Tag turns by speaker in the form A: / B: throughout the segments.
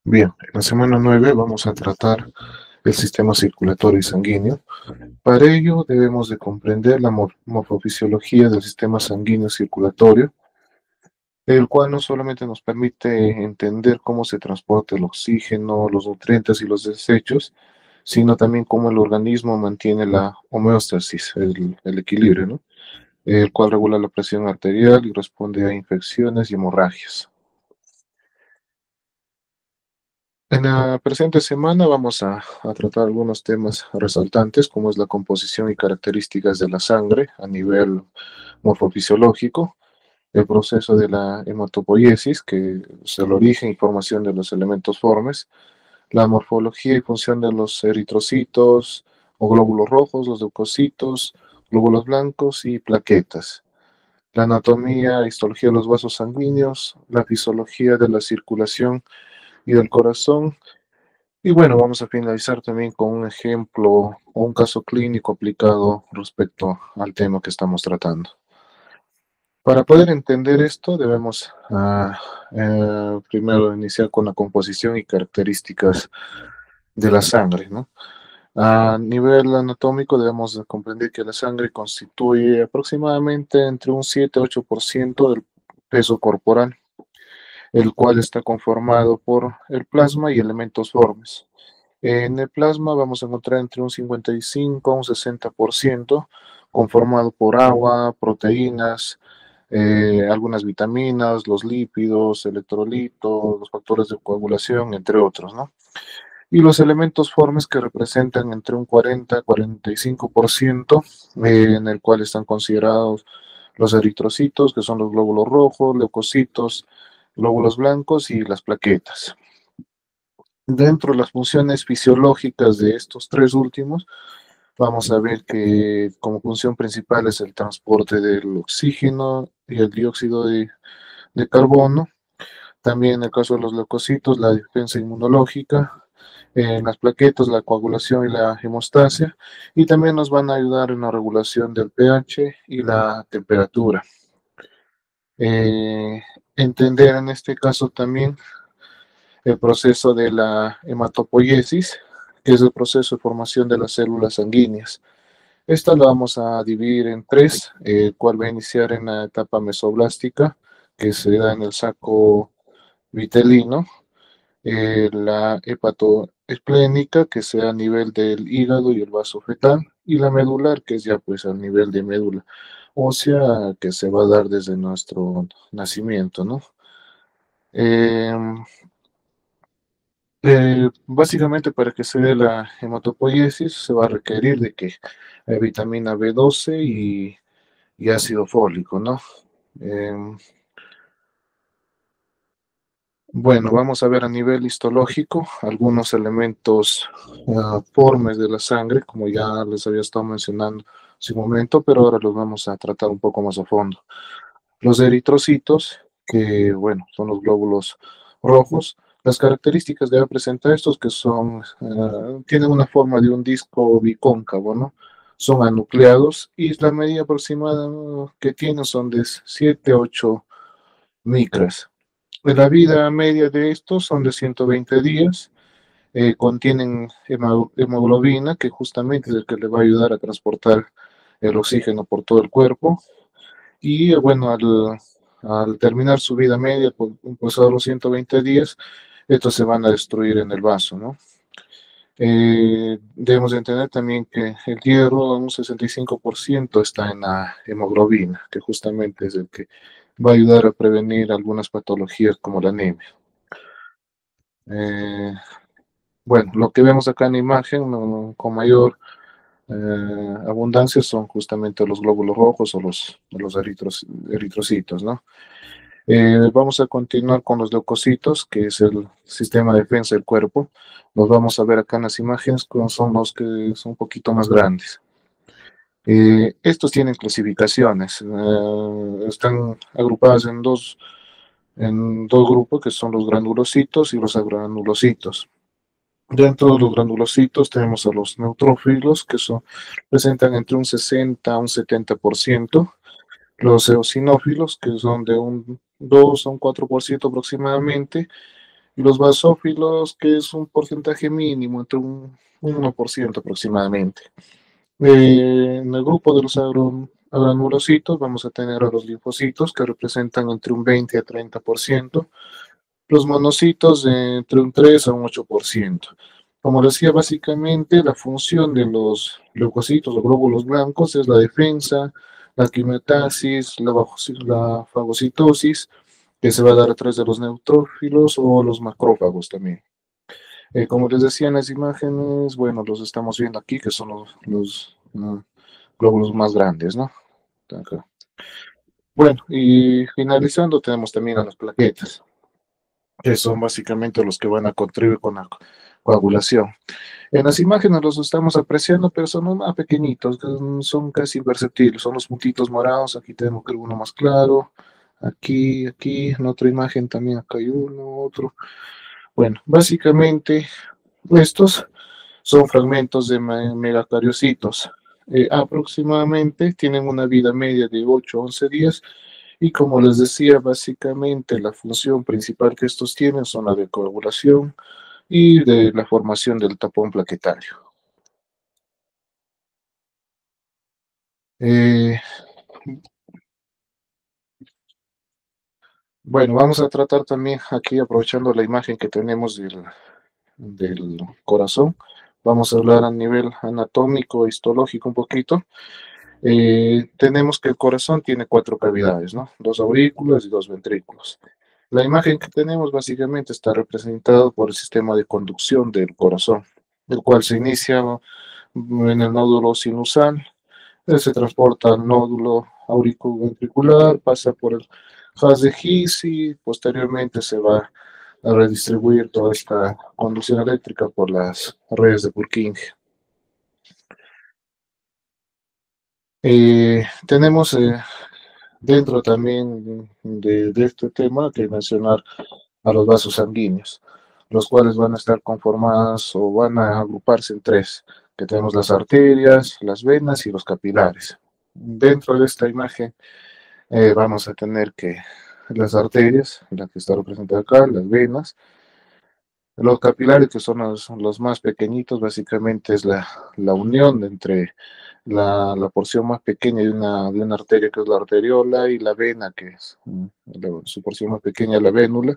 A: Bien, en la semana 9 vamos a tratar el sistema circulatorio y sanguíneo. Para ello debemos de comprender la morfofisiología del sistema sanguíneo circulatorio, el cual no solamente nos permite entender cómo se transporta el oxígeno, los nutrientes y los desechos, sino también cómo el organismo mantiene la homeostasis, el equilibrio, ¿no? El cual regula la presión arterial y responde a infecciones y hemorragias. En la presente semana vamos a tratar algunos temas resaltantes, como es la composición y características de la sangre a nivel morfofisiológico, el proceso de la hematopoiesis, que es el origen y formación de los elementos formes, la morfología y función de los eritrocitos o glóbulos rojos, los leucocitos, glóbulos blancos y plaquetas, la anatomía e histología de los vasos sanguíneos, la fisiología de la circulación y del corazón. Y bueno, vamos a finalizar también con un ejemplo o un caso clínico aplicado respecto al tema que estamos tratando. Para poder entender esto, debemos primero iniciar con la composición y características de la sangre, ¿no? A nivel anatómico, debemos de comprender que la sangre constituye aproximadamente entre un 7-8% del peso corporal, el cual está conformado por el plasma y elementos formes. En el plasma vamos a encontrar entre un 55 a un 60% conformado por agua, proteínas, algunas vitaminas, los lípidos, electrolitos, los factores de coagulación, entre otros, ¿no? Y los elementos formes que representan entre un 40 a 45%, en el cual están considerados los eritrocitos, que son los glóbulos rojos, leucocitos, glóbulos blancos y las plaquetas. Dentro de las funciones fisiológicas de estos tres últimos, vamos a ver que como función principal es el transporte del oxígeno y el dióxido de carbono. También en el caso de los leucocitos, la defensa inmunológica. En las plaquetas, la coagulación y la hemostasia. Y también nos van a ayudar en la regulación del pH y la temperatura. Eh, Entender en este caso también el proceso de la hematopoiesis, que es el proceso de formación de las células sanguíneas. Esta la vamos a dividir en tres, el cual va a iniciar en la etapa mesoblástica, que se da en el saco vitelino, la hepatoesplénica, que sea a nivel del hígado y el vaso fetal, y la medular, que es ya pues al nivel de médula ósea, que se va a dar desde nuestro nacimiento, ¿no? Eh, Básicamente para que se dé la hematopoiesis se va a requerir de que vitamina B12 y ácido fólico, ¿no? Eh, bueno, vamos a ver a nivel histológico algunos elementos formes de la sangre, como ya les había estado mencionando hace un momento, pero ahora los vamos a tratar un poco más a fondo. Los eritrocitos, que bueno, son los glóbulos rojos. Las características debe presentar estos que son, tienen una forma de un disco bicóncavo, ¿no? Son anucleados y la medida aproximada que tienen son de 7 a 8 micras. La vida media de estos son de 120 días. Contienen hemoglobina, que justamente es el que le va a ayudar a transportar el oxígeno por todo el cuerpo. Y bueno, al terminar su vida media, pasados los 120 días, estos se van a destruir en el vaso, ¿no? Debemos de entender también que el hierro, un 65% está en la hemoglobina, que justamente es el que va a ayudar a prevenir algunas patologías como la anemia. Eh, bueno, lo que vemos acá en la imagen con mayor abundancia son justamente los glóbulos rojos o los eritrocitos, ¿no? Vamos a continuar con los leucocitos, que es el sistema de defensa del cuerpo. Los vamos a ver acá en las imágenes, son los que son un poquito más grandes. Estos tienen clasificaciones, están agrupados en dos grupos, que son los granulocitos y los agranulocitos. Dentro de los granulocitos tenemos a los neutrófilos, que presentan entre un 60 a un 70%. Los eosinófilos, que son de un 2 a un 4% aproximadamente, y los basófilos, que es un porcentaje mínimo, entre un 1% aproximadamente. En el grupo de los granulocitos vamos a tener a los linfocitos, que representan entre un 20 a 30%, los monocitos entre un 3 a un 8%. Como decía, básicamente la función de los leucocitos o glóbulos blancos es la defensa, la quimiotaxis, la fagocitosis, que se va a dar a través de los neutrófilos o los macrófagos también. Como les decía en las imágenes, bueno, los estamos viendo aquí, que son los glóbulos más grandes, ¿no? Acá. Bueno, y finalizando tenemos también a las plaquetas, que son básicamente los que van a contribuir con la coagulación. En las imágenes los estamos apreciando, pero son más pequeñitos, son casi imperceptibles, son los puntitos morados, aquí tenemos que uno más claro, aquí, en otra imagen también acá hay uno, otro. Bueno, básicamente estos son fragmentos de megacariocitos. Aproximadamente tienen una vida media de 8 a 11 días y como les decía, básicamente la función principal que estos tienen son la de coagulación y de la formación del tapón plaquetario. Eh, bueno, vamos a tratar también aquí, aprovechando la imagen que tenemos del corazón, vamos a hablar a nivel anatómico, histológico un poquito. Tenemos que el corazón tiene cuatro cavidades, ¿no? Dos aurículas y dos ventrículos. La imagen que tenemos básicamente está representada por el sistema de conducción del corazón, el cual se inicia en el nódulo sinusal, se transporta al nódulo auriculoventricular, pasa por el haz de His y posteriormente se va a redistribuir toda esta conducción eléctrica por las redes de Purkinje. Tenemos dentro también de este tema que mencionar a los vasos sanguíneos, los cuales van a estar conformados o van a agruparse en tres, que tenemos las arterias, las venas y los capilares. Dentro de esta imagen vamos a tener que las arterias, la que está representada acá, las venas, los capilares, que son los más pequeñitos, básicamente es la unión entre la porción más pequeña de una arteria, que es la arteriola, y la vena, que es su porción más pequeña, la vénula,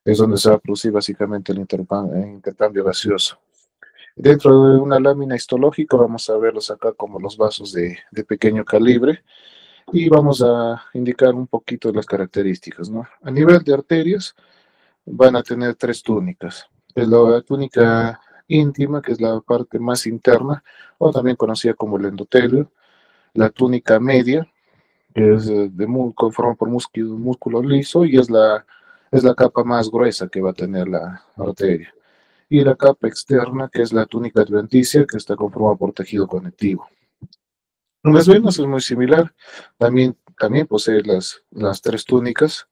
A: es donde se va a producir básicamente el intercambio gaseoso. Dentro de una lámina histológica vamos a verlos acá como los vasos de pequeño calibre y vamos a indicar un poquito las características, ¿no? A nivel de arterias van a tener tres túnicas. Es la túnica íntima, que es la parte más interna, o también conocida como el endotelio, la túnica media, que es conformada por músculo liso y es la capa más gruesa que va a tener la arteria. Y la capa externa, que es la túnica adventicia, que está conformada por tejido conectivo. En las venas es muy similar, también posee las tres túnicas,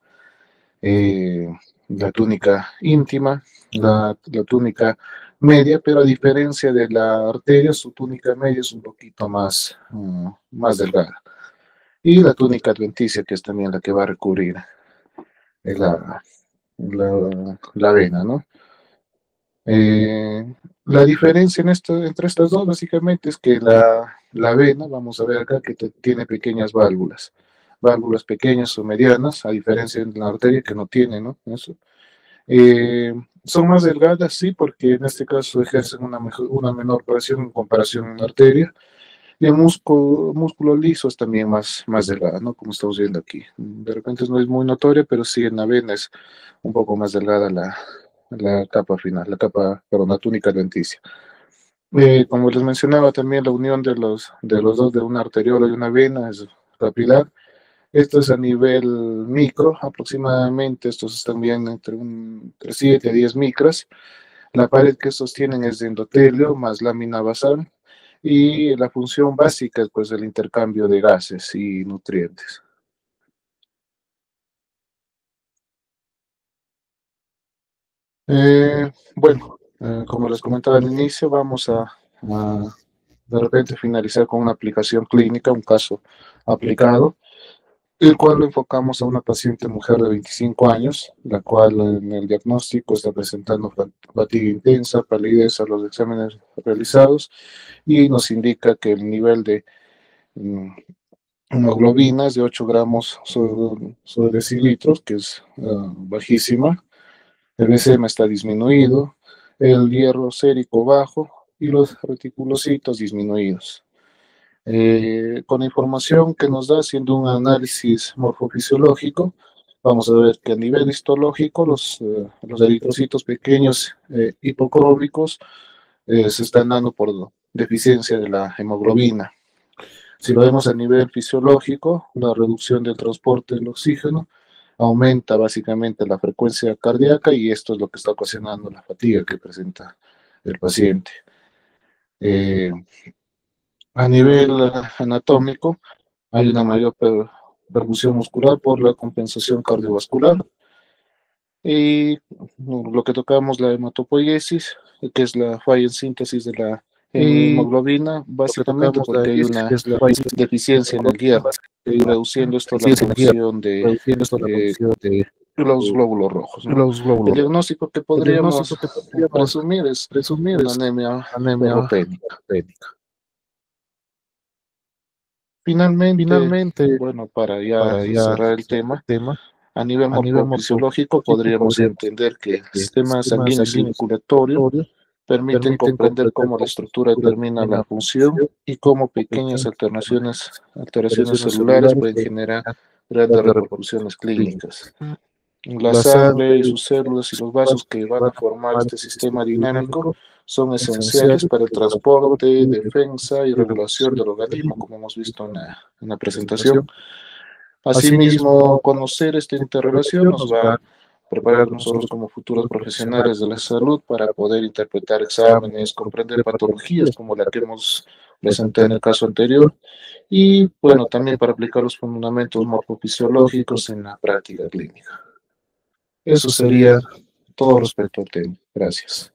A: eh, la túnica íntima, la túnica media, pero a diferencia de la arteria, su túnica media es un poquito más delgada. Y la túnica adventicia, que es también la que va a recubrir la, la vena, ¿no? La diferencia entre estas dos básicamente es que la vena, vamos a ver acá, que tiene pequeñas válvulas pequeñas o medianas, a diferencia de la arteria que no tiene, ¿no? Eso. Son más delgadas, sí, porque en este caso ejercen una menor presión en comparación a la arteria. Y el músculo liso es también más delgado, ¿no? Como estamos viendo aquí. De repente no es muy notorio, pero sí en la vena es un poco más delgada la capa final, perdón, la túnica adventicia. Como les mencionaba, también la unión de los dos, de una arteriola y una vena, es capilar. Esto es a nivel micro, aproximadamente estos están bien entre 7 a 10 micras. La pared que sostienen es de endotelio más lámina basal y la función básica es pues el intercambio de gases y nutrientes. Bueno, como les comentaba al inicio, vamos a de repente finalizar con una aplicación clínica, un caso aplicado. el cual lo enfocamos a una paciente mujer de 25 años, la cual en el diagnóstico está presentando fatiga intensa, palidez a los exámenes realizados y nos indica que el nivel de mm, hemoglobina es de 8 gramos sobre decilitros, que es bajísima. El BCM está disminuido, el hierro sérico bajo y los reticulocitos disminuidos. Con la información que nos da, haciendo un análisis morfofisiológico, vamos a ver que a nivel histológico los eritrocitos pequeños hipocrómicos se están dando por deficiencia de la hemoglobina. Si lo vemos a nivel fisiológico, la reducción del transporte del oxígeno aumenta básicamente la frecuencia cardíaca y esto es lo que está ocasionando la fatiga que presenta el paciente. Eh, a nivel anatómico, hay una mayor perfusión muscular por la compensación cardiovascular. Y lo que tocamos, la hematopoiesis, que es la falla en síntesis de la hemoglobina, básicamente porque hay una deficiencia en el hierro, reduciendo esto la producción de los glóbulos rojos, ¿no? El diagnóstico que podríamos presumir es una anemia ferropénica. Finalmente, bueno, para ya cerrar el tema, a nivel morfofisiológico podríamos entender que el sistema sanguíneo y circulatorio permiten comprender cómo la estructura determina la función y cómo pequeñas alteraciones celulares pueden generar grandes repercusiones clínicas. La sangre y sus células y los vasos que van a formar este sistema dinámico son esenciales para el transporte, defensa y regulación del organismo, como hemos visto en la presentación. Asimismo, conocer esta interrelación nos va a preparar nosotros como futuros profesionales de la salud para poder interpretar exámenes, comprender patologías como la que hemos presentado en el caso anterior y, bueno, también para aplicar los fundamentos morfofisiológicos en la práctica clínica. Eso sería todo respecto al tema. Gracias.